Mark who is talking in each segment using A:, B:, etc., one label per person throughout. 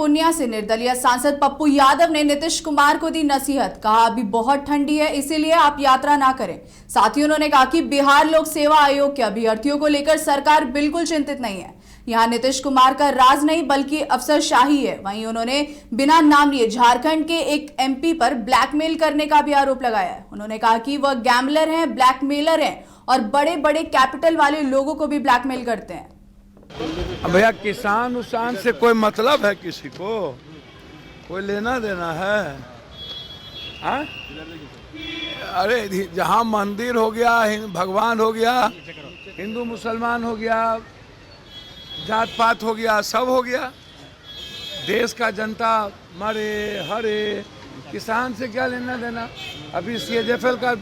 A: पुनिया से निर्दलीय सांसद पप्पू यादव ने नीतीश कुमार को दी नसीहत। कहा अभी बहुत ठंडी है, इसीलिए आप यात्रा ना करें। साथ ही उन्होंने कहा कि बिहार लोक सेवा आयोग के अभ्यर्थियों को लेकर सरकार बिल्कुल चिंतित नहीं है। यहाँ नीतीश कुमार का राज नहीं बल्कि अफसरशाही है। वहीं उन्होंने बिना नाम लिए झारखंड के एक एमपी पर ब्लैकमेल करने का भी आरोप लगाया है। उन्होंने कहा कि वह गैम्बलर हैं, ब्लैकमेलर हैं और बड़े बड़े कैपिटल वाले लोगों को भी ब्लैकमेल करते हैं।
B: भैया किसान उसान से कोई मतलब है, किसी को कोई लेना देना है? हाँ? अरे जहाँ मंदिर हो गया, भगवान हो गया, हिंदू मुसलमान हो गया, जात पात हो गया, सब हो गया। देश का जनता मरे हरे, किसान से क्या लेना देना? अभी CHFL का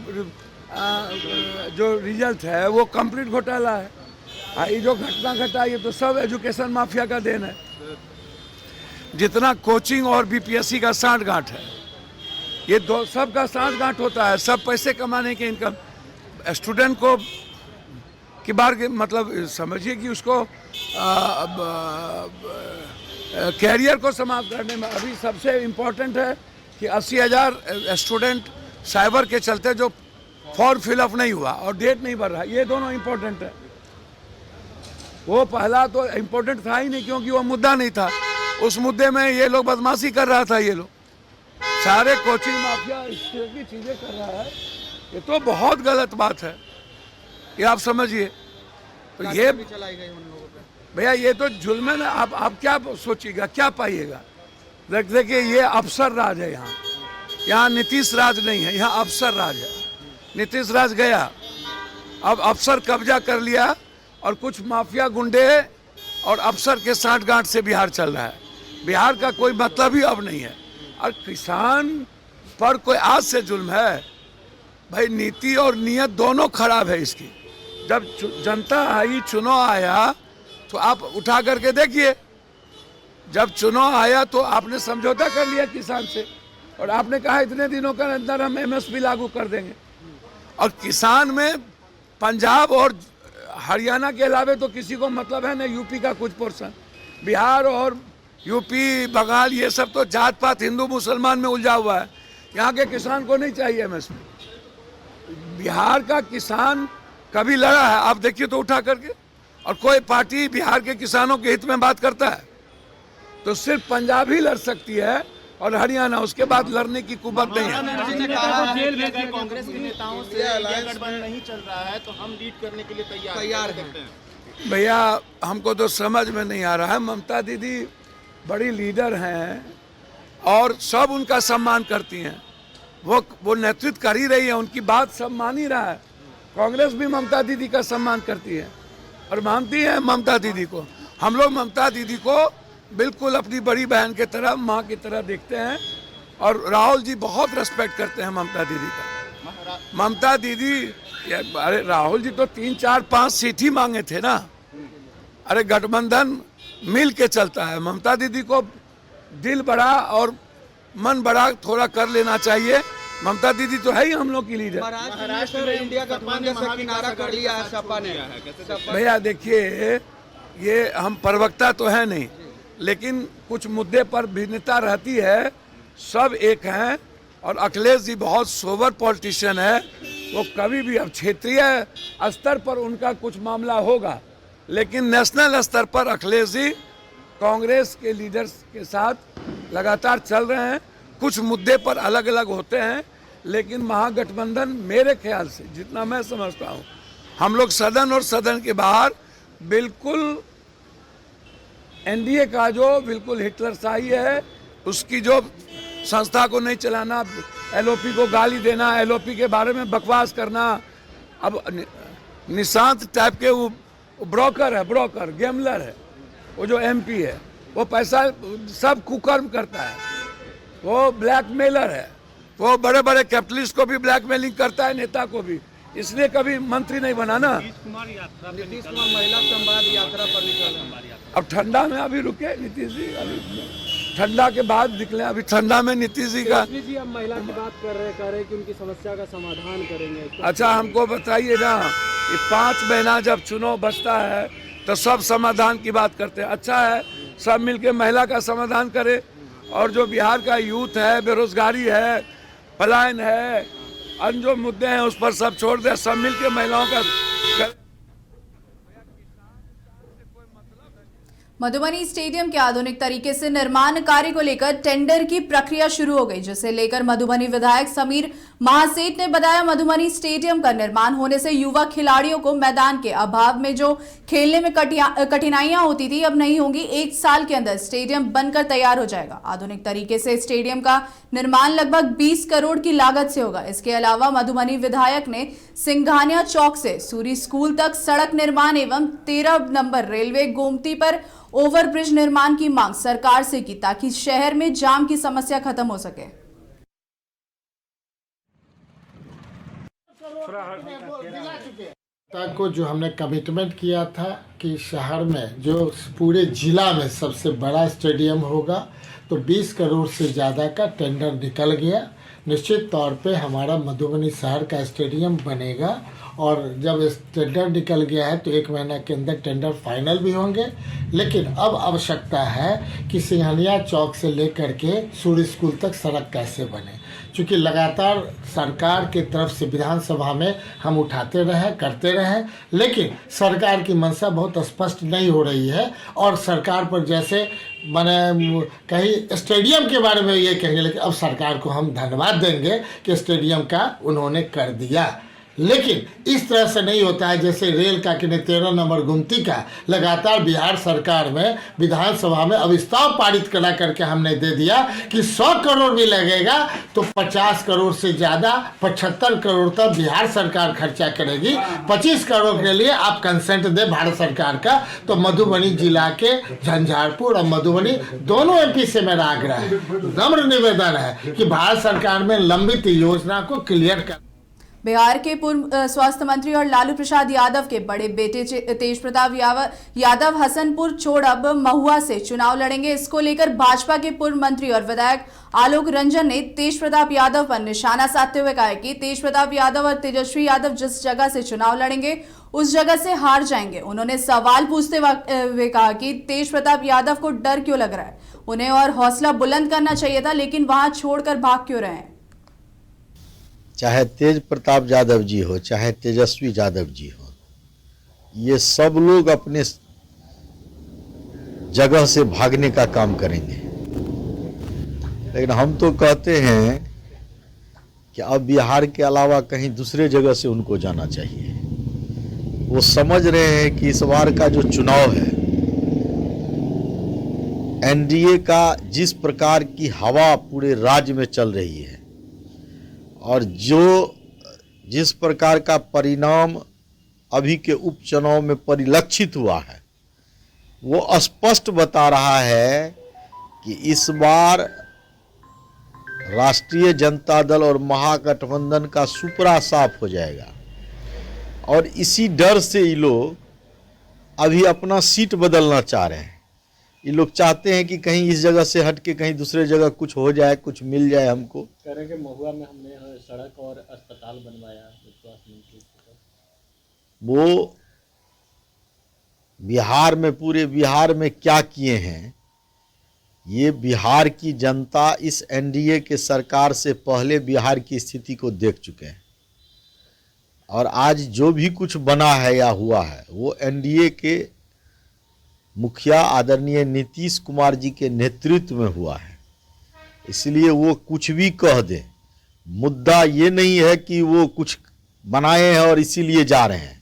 B: जो रिजल्ट है वो कंप्लीट घोटाला है। ये जो घटना घटा ये तो सब एजुकेशन माफिया का देन है। जितना कोचिंग और BPSC का सांठ गांठ है, ये दो सब का सांठ गांठ होता है। सब पैसे कमाने के इनकम स्टूडेंट को की बार के मतलब समझिए कि उसको कैरियर को समाप्त करने में अभी सबसे इम्पोर्टेंट है कि 80,000 स्टूडेंट साइबर के चलते जो फॉर्म फिलअप नहीं हुआ और डेट नहीं भर रहा, ये दोनों इम्पोर्टेंट है। वो पहला तो इम्पोर्टेंट था ही नहीं, क्योंकि वो मुद्दा नहीं था। उस मुद्दे में ये लोग बदमाशी कर रहा था। ये लोग सारे कोचिंग माफिया इस तरह की चीजें कर रहा है, ये तो बहुत गलत बात है। ये आप समझिए। तो ये भैया ये तो जुल्म है ना। आप क्या सोचिएगा, क्या पाइएगा? देखिए ये अफसर राज है। यहाँ नीतीश राज नहीं है, यहाँ अफसर राज है। नीतीश राज गया, अब अफसर कब्जा कर लिया और कुछ माफिया गुंडे और अफसर के साठ गांठ से बिहार चल रहा है। बिहार का कोई मतलब ही अब नहीं है। और किसान पर कोई आज से जुल्म है? भाई नीति और नियत दोनों खराब है इसकी। जब जनता आई, चुनाव आया, तो आप उठा करके देखिए। जब चुनाव आया तो आपने समझौता कर लिया किसान से और आपने कहा इतने दिनों के अंदर हम MSP लागू कर देंगे। और किसान में पंजाब और हरियाणा के अलावे तो किसी को मतलब है ना। यूपी का कुछ पोर्शन, बिहार और यूपी, बंगाल, ये सब तो जात पात हिंदू मुसलमान में उलझा हुआ है। यहाँ के किसान को नहीं चाहिए MSP। बिहार का किसान कभी लड़ा है? आप देखिए तो उठा करके। और कोई पार्टी बिहार के किसानों के हित में बात करता है तो सिर्फ पंजाब ही लड़ सकती है और हरियाणा, उसके बाद लड़ने की कुवत नहीं है।
C: कांग्रेस के नेताओं से गठबंधन नहीं चल रहा है तो हम लीड करने के लिए तैयार हैं।
B: भैया हमको तो समझ में नहीं आ रहा है। ममता दीदी बड़ी लीडर हैं और सब उनका सम्मान करती हैं। वो नेतृत्व कर ही रही है, उनकी बात सब मान ही रहा है। कांग्रेस भी ममता दीदी का सम्मान करती है और मानती है ममता दीदी को। हम लोग ममता दीदी को बिल्कुल अपनी बड़ी बहन की तरह, माँ की तरह देखते हैं। और राहुल जी बहुत रेस्पेक्ट करते हैं ममता दीदी का। ममता दीदी, अरे राहुल जी तो 3, 4, 5 सीट ही मांगे थे ना। अरे गठबंधन मिल के चलता है। ममता दीदी को दिल बड़ा और मन बड़ा थोड़ा कर लेना चाहिए। ममता दीदी तो है ही हम लोग की लीडर।
C: महाराष्ट्र में इंडिया गठबंधन से किनारा कर लिया है सपा ने।
B: भैया देखिए, ये हम प्रवक्ता तो है नहीं, लेकिन कुछ मुद्दे पर भिन्नता रहती है। सब एक हैं और अखिलेश जी बहुत सोबर पॉलिटिशियन है। वो कभी भी, अब क्षेत्रीय स्तर पर उनका कुछ मामला होगा, लेकिन नेशनल स्तर पर अखिलेश जी कांग्रेस के लीडर्स के साथ लगातार चल रहे हैं। कुछ मुद्दे पर अलग अलग होते हैं, लेकिन महागठबंधन मेरे ख्याल से, जितना मैं समझता हूँ, हम लोग सदन और सदन के बाहर बिल्कुल NDA का जो बिल्कुल हिटलरशाही है, उसकी जो संस्था को नहीं चलाना, LOP को गाली देना, LOP के बारे में बकवास करना। अब निशांत टाइप के वो ब्रोकर है, ब्रोकर गैम्बलर है। वो जो MP है वो पैसा सब कुकर्म करता है। वो ब्लैकमेलर है। वो बड़े बड़े कैपिटलिस्ट को भी ब्लैकमेलिंग करता है, नेता को भी। इसलिए कभी मंत्री नहीं बना ना।
C: नीतीश कुमार महिला संवाद यात्रा पर निकले।
B: अब ठंडा में अभी रुके नीतीश जी, अभी ठंडा के बाद निकले। अभी ठंडा में नीतीश जी का
C: जी अब महिला की बात कर रहे कि उनकी समस्या का समाधान करेंगे।
B: अच्छा हमको बताइए ना, ये 5 महीना जब चुनाव बचता है तो सब समाधान की बात करते हैं। अच्छा है सब मिलके महिला का समाधान करे। और जो बिहार का यूथ है, बेरोजगारी है, पलायन है, अन्य जो मुद्दे हैं उस पर सब छोड़ दे, सब मिलके महिलाओं का।
A: मधुबनी स्टेडियम के आधुनिक तरीके से निर्माण कार्य को लेकर टेंडर की प्रक्रिया शुरू हो गई, जिसे लेकर मधुबनी विधायक समीर महासेठ ने बताया, मधुबनी स्टेडियम का निर्माण होने से युवा खिलाड़ियों को मैदान के अभाव में जो खेलने में कठिनाइयां होती थी अब नहीं होंगी। 1 साल के अंदर स्टेडियम बनकर तैयार हो जाएगा। आधुनिक तरीके से स्टेडियम का निर्माण लगभग 20 करोड़ की लागत से होगा। इसके अलावा मधुबनी विधायक ने सिंघानिया चौक से सूरी स्कूल तक सड़क निर्माण एवं 13 नंबर रेलवे गोमती पर ओवरब्रिज निर्माण की मांग सरकार से की, ताकि शहर में जाम की समस्या खत्म हो सके।
D: को जो हमने कमिटमेंट किया था कि शहर में जो पूरे जिला में सबसे बड़ा स्टेडियम होगा, तो 20 करोड़ से ज़्यादा का टेंडर निकल गया। निश्चित तौर पे हमारा मधुबनी शहर का स्टेडियम बनेगा और जब टेंडर निकल गया है तो 1 महीना के अंदर टेंडर फाइनल भी होंगे। लेकिन अब आवश्यकता है कि सिंघानिया चौक से लेकर के सूर्य स्कूल तक सड़क कैसे बने, क्योंकि लगातार सरकार की तरफ से विधानसभा में हम उठाते रहे, करते रहे, लेकिन सरकार की मंशा बहुत स्पष्ट नहीं हो रही है। और सरकार पर जैसे मैंने कहीं स्टेडियम के बारे में ये कहेंगे, लेकिन अब सरकार को हम धन्यवाद देंगे कि स्टेडियम का उन्होंने कर दिया। लेकिन इस तरह से नहीं होता है जैसे रेल का कि 13 नंबर गुमती का लगातार बिहार सरकार में विधानसभा में अविस्ताव पारित करा करके हमने दे दिया कि 100 करोड़ भी लगेगा तो 50 करोड़ से ज़्यादा 75 करोड़ तक बिहार सरकार खर्चा करेगी। 25 करोड़ के लिए आप कंसेंट दे भारत सरकार का। तो मधुबनी जिला के झंझारपुर और मधुबनी दोनों एमपी से मेरा आग्रह है, नम्र निवेदन है कि भारत सरकार में लंबित योजना को क्लियर कर।
A: बिहार के पूर्व स्वास्थ्य मंत्री और लालू प्रसाद यादव के बड़े बेटे तेज प्रताप यादव हसनपुर छोड़ अब महुआ से चुनाव लड़ेंगे। इसको लेकर भाजपा के पूर्व मंत्री और विधायक आलोक रंजन ने तेज प्रताप यादव पर निशाना साधते हुए कहा कि तेज प्रताप यादव और तेजस्वी यादव जिस जगह से चुनाव लड़ेंगे उस जगह से हार जाएंगे। उन्होंने सवाल पूछते हुए कहा कि तेज प्रताप यादव को डर क्यों लग रहा है, उन्हें और हौसला बुलंद करना चाहिए था, लेकिन वहां छोड़कर भाग क्यों रहे हैं।
E: चाहे तेज प्रताप यादव जी हो, चाहे तेजस्वी यादव जी हो, ये सब लोग अपने जगह से भागने का काम करेंगे। लेकिन हम तो कहते हैं कि अब बिहार के अलावा कहीं दूसरे जगह से उनको जाना चाहिए। वो समझ रहे हैं कि इस बार का जो चुनाव है, एनडीए का जिस प्रकार की हवा पूरे राज्य में चल रही है और जिस प्रकार का परिणाम अभी के उपचुनाव में परिलक्षित हुआ है, वो स्पष्ट बता रहा है कि इस बार राष्ट्रीय जनता दल और महागठबंधन का सुपड़ा साफ हो जाएगा। और इसी डर से ये लोग अभी अपना सीट बदलना चाह रहे हैं। ये लोग चाहते हैं कि कहीं इस जगह से हट के कहीं दूसरे जगह कुछ हो जाए, कुछ मिल जाए हमको।
F: कह रहे हैं कि महुआ में हमने सड़क और अस्पताल बनवाया।
E: वो बिहार में, पूरे बिहार में क्या किए हैं, ये बिहार की जनता इस एनडीए के सरकार से पहले बिहार की स्थिति को देख चुके हैं। और आज जो भी कुछ बना है या हुआ है वो एनडीए के मुखिया आदरणीय नीतीश कुमार जी के नेतृत्व में हुआ है। इसलिए वो कुछ भी कह दें, मुद्दा ये नहीं है कि वो कुछ बनाए हैं और इसीलिए जा रहे हैं।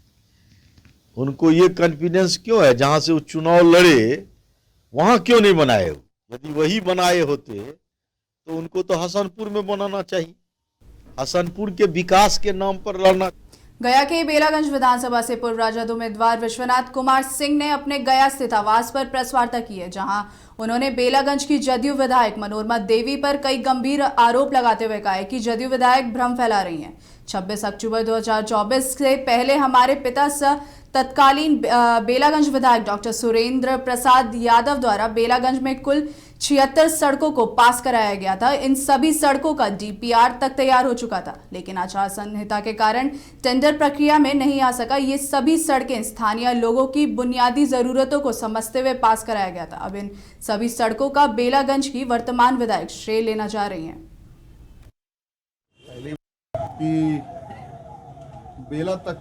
E: उनको ये कॉन्फिडेंस क्यों है, जहाँ से वो चुनाव लड़े वहाँ क्यों नहीं बनाए? यदि वही बनाए होते तो उनको तो हसनपुर में बनाना चाहिए, हसनपुर के विकास के नाम पर लड़ना।
A: गया के बेलागंज विधानसभा से पूर्व राजद उम्मीदवार विश्वनाथ कुमार सिंह ने अपने गया स्थित आवास पर प्रेस वार्ता की है, जहां उन्होंने बेलागंज की जदयू विधायक मनोरमा देवी पर कई गंभीर आरोप लगाते हुए कहा है कि जदयू विधायक भ्रम फैला रही हैं। 26 अक्टूबर 2024 से पहले हमारे पिता तत्कालीन बेलागंज विधायक डॉक्टर सुरेंद्र प्रसाद यादव द्वारा बेलागंज में कुल 76 सड़कों को पास कराया गया था। इन सभी सड़कों का डीपीआर तक तैयार हो चुका था, लेकिन आचार संहिता के कारण टेंडर प्रक्रिया में नहीं आ सका। ये सभी सड़कें स्थानीय लोगों की बुनियादी जरूरतों को समझते हुए पास कराया गया था। अब इन सभी सड़कों का बेलागंज की वर्तमान विधायक श्रेय लेना चाह रही हैं।
G: कि बेला तक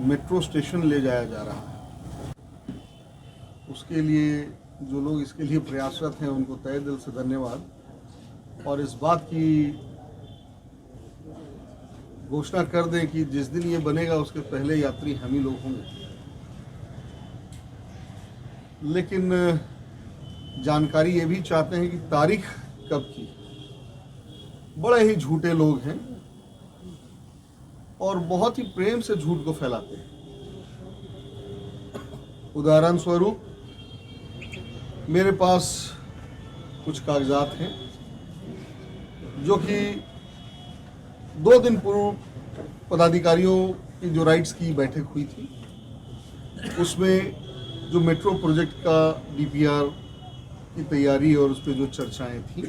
G: मेट्रो स्टेशन ले जाया जा रहा है, उसके लिए जो लोग इसके लिए प्रयासरत हैं उनको तहे दिल से धन्यवाद। और इस बात की घोषणा कर दें कि जिस दिन ये बनेगा उसके पहले यात्री हम ही लोग होंगे। लेकिन जानकारी ये भी चाहते हैं कि तारीख कब की। बड़े ही झूठे लोग हैं और बहुत ही प्रेम से झूठ को फैलाते हैं। उदाहरण स्वरूप मेरे पास कुछ कागजात हैं जो कि 2 दिन पूर्व पदाधिकारियों की जो राइट्स की बैठक हुई थी, उसमें जो मेट्रो प्रोजेक्ट का डीपीआर की तैयारी और उस पर जो चर्चाएं थी,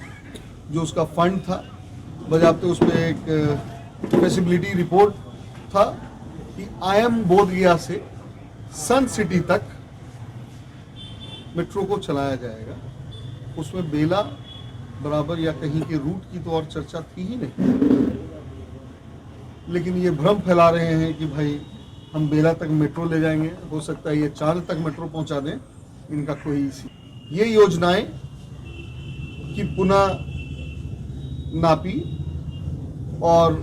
G: जो उसका फंड था, बजाते उसमें एक फैसिबिलिटी रिपोर्ट था कि IIM बोधगया से सन सिटी तक मेट्रो को चलाया जाएगा। उसमें बेला बराबर या कहीं के रूट की तो और चर्चा थी ही नहीं। लेकिन ये भ्रम फैला रहे हैं कि भाई हम बेला तक मेट्रो ले जाएंगे, हो सकता है ये चांद तक मेट्रो पहुंचा दें। इनका कोई ये योजनाएं कि पुनः नापी और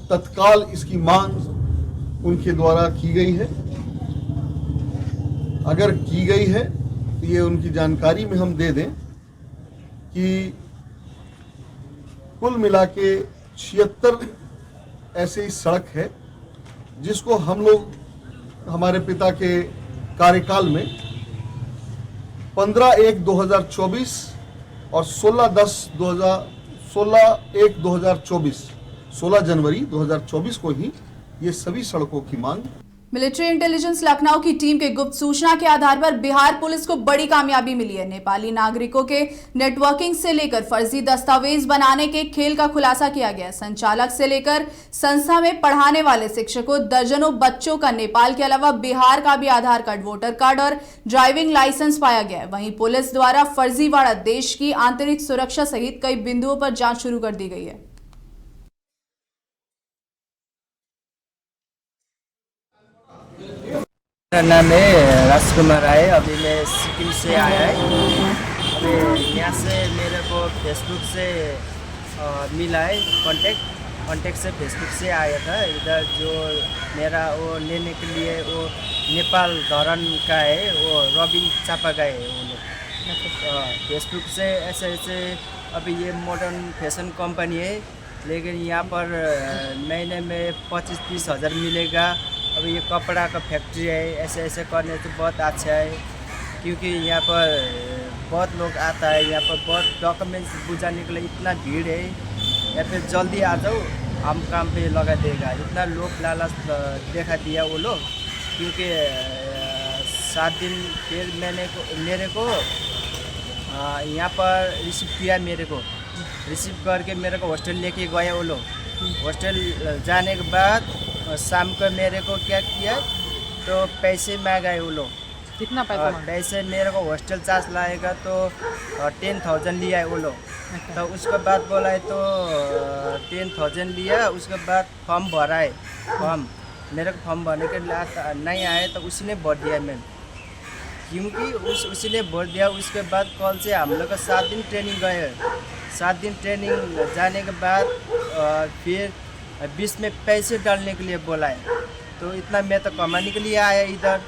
G: तत्काल इसकी मांग उनके द्वारा की गई है। अगर की गई है तो ये उनकी जानकारी में हम दे दें कि कुल मिला के 76 ऐसे ही सड़क है जिसको हम लोग हमारे पिता के कार्यकाल में 15/1/2024 और 16 जनवरी 2024 को ही ये सभी सड़कों की मांग।
A: मिलिट्री इंटेलिजेंस लखनऊ की टीम के गुप्त सूचना के आधार पर बिहार पुलिस को बड़ी कामयाबी मिली है। नेपाली नागरिकों के नेटवर्किंग से लेकर फर्जी दस्तावेज बनाने के खेल का खुलासा किया गया। संचालक से लेकर संस्था में पढ़ाने वाले शिक्षकों, दर्जनों बच्चों का नेपाल के अलावा बिहार का भी आधार कार्ड, वोटर कार्ड और ड्राइविंग लाइसेंस पाया गया है। वहीं पुलिस द्वारा फर्जीवाड़ा देश की आंतरिक सुरक्षा सहित कई बिंदुओं पर जांच शुरू कर दी गई है।
H: मेरा नाम है राजकुमार राय। अभी मैं सिक्किम से आया है। अभी यहाँ से मेरे को फेसबुक से मिला है कांटेक्ट से फेसबुक से आया था। इधर जो मेरा वो लेने के लिए वो नेपाल धरन का है, वो रॉबिन चापा का है। वो लोग फेसबुक से ऐसे अभी ये मॉडर्न फैशन कंपनी है, लेकिन यहाँ पर महीने में 25-30 हज़ार मिलेगा। अभी ये कपड़ा का फैक्ट्री है। ऐसे करने से बहुत अच्छा है, क्योंकि यहाँ पर बहुत लोग आता है। यहाँ पर बहुत डॉक्यूमेंट्स बुझाने के लिए इतना भीड़ है। या फिर जल्दी आ जाओ, हम काम पे लगा देगा। इतना लोग लालच देखा दिया वो लोग, क्योंकि 7 दिन फिर मेरे को यहाँ पर रिसीव किया। मेरे को रिसीव करके मेरे को हॉस्टल लेके गया वो लोग। हॉस्टल जाने के बाद शाम को मेरे को क्या किया, तो पैसे मांगे वो लोग।
I: कितना पैसा?
H: पैसे मेरे को हॉस्टल चार्ज लाएगा तो 10,000 लिया है वो लोग। तो उसके बाद बोला है तो 10,000 लिया। उसके बाद फॉर्म भरा है। फॉर्म मेरे को फॉर्म भरने के लिए नहीं आया, तो उसी ने भर दिया मैम, क्योंकि उसी ने भर दिया। उसके बाद कल से हम लोग का 7 दिन ट्रेनिंग गए। 7 दिन ट्रेनिंग जाने के बाद फिर 20 में पैसे डालने के लिए बोला है। तो इतना मैं तो कमाने के लिए आया इधर।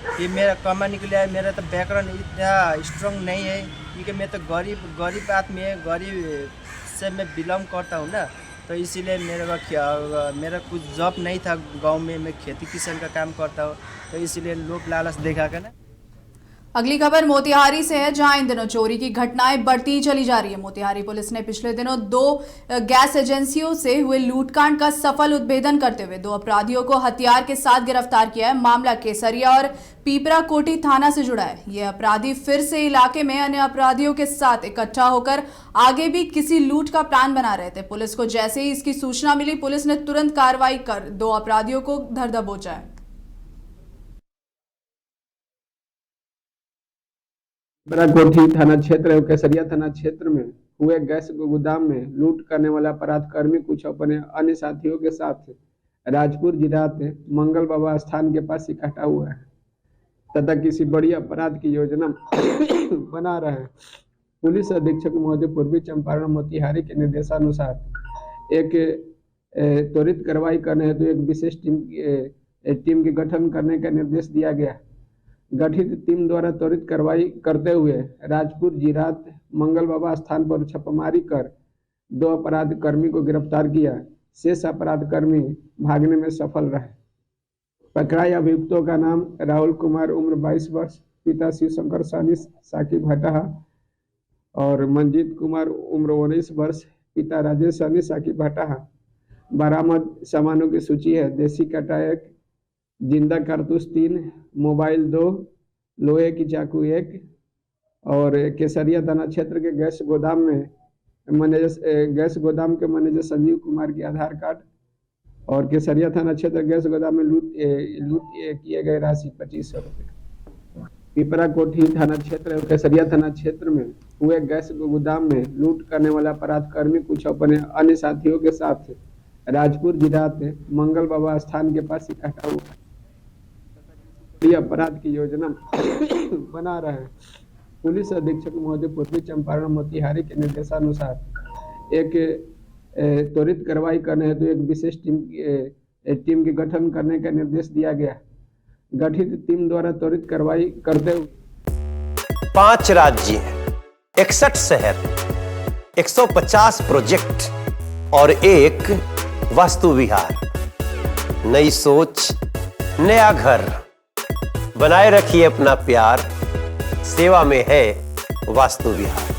H: फिर मेरा कमाने के लिए आया। मेरा तो बैकग्राउंड इतना स्ट्रॉन्ग नहीं है, क्योंकि मैं तो गरीब आदमी है। गरीब से मैं बिलोंग करता हूँ ना, तो इसीलिए मेरा कुछ जॉब नहीं था गांव में। मैं खेती किसान का काम करता हूँ, तो इसीलिए लोग लालच देखा कर ना।
A: अगली खबर मोतिहारी से है, जहां इन दिनों चोरी की घटनाएं बढ़ती चली जा रही है। मोतिहारी पुलिस ने पिछले दिनों 2 गैस एजेंसियों से हुए लूटकांड का सफल उद्भेदन करते हुए 2 अपराधियों को हथियार के साथ गिरफ्तार किया है। मामला केसरिया और पीपरा कोठी थाना से जुड़ा है। ये अपराधी फिर से इलाके में अन्य अपराधियों के साथ इकट्ठा होकर आगे भी किसी लूट का प्लान बना रहे थे। पुलिस को जैसे ही इसकी सूचना मिली, पुलिस ने तुरंत कार्रवाई कर 2 अपराधियों को धर दबोचा है।
I: कोठी थाना क्षेत्र एवं केसरिया थाना क्षेत्र में हुए गैस गोदाम में लूट करने वाला अपराधकर्मी कुछ अपने अन्य साथियों के साथ राजपुर जिरात मंगल बाबा स्थान के पास इकट्ठा हुआ है तथा किसी बड़ी अपराध की योजना बना रहे हैं। पुलिस अधीक्षक महोदय पूर्वी चंपारण मोतिहारी के निर्देशानुसार एक त्वरित कार्रवाई करने हेतु एक विशेष टीम के गठन करने का निर्देश दिया गया। गठित टीम द्वारा त्वरित कार्रवाई करते हुए राजपुर जिरात मंगल बाबा स्थान पर छापेमारी कर 2 अपराध कर्मी को गिरफ्तार किया। शेष अपराध कर्मी भागने में सफल रहे। पकड़ाए अभियुक्तों का नाम राहुल कुमार उम्र 22 वर्ष, पिता शिवशंकर सानी साकी भटाहा, और मंजीत कुमार उम्र 19 वर्ष, पिता राजेश सानी साकी भटाहा। बरामद सामानों की सूची है: देसी कट्टा 1, जिंदा कारतूस 3, मोबाइल 2, लोहे की चाकू 1, और केसरिया थाना क्षेत्र के गैस गोदाम के मैनेजर संजीव कुमार के आधार कार्ड और केसरिया थाना क्षेत्र गैस गोदाम में लूट किए गए राशि 2500 रुपये। पिपरा कोठी थाना क्षेत्र एवं केसरिया थाना क्षेत्र में हुए गैस गोदाम में लूट करने वाला अपराधकर्मी कुछ अपने अन्य साथियों के साथ राजपुर जिरात मंगल बाबा स्थान के पास इकट्ठा हुआ अपराध की योजना बना रहे हैं। पुलिस अधीक्षक महोदय पूर्वी चंपारण मोतिहारी के निर्देशानुसार एक त्वरित कार्रवाई करने हेतु एक विशेष टीम के गठन करने का निर्देश दिया गया। गठित टीम द्वारा त्वरित कार्रवाई करते हुए
J: 5 राज्य, 61 शहर, 150 प्रोजेक्ट और एक वास्तु विहार। नई सोच, नया घर। बनाए रखिए अपना प्यार, सेवा में है वास्तु विहार।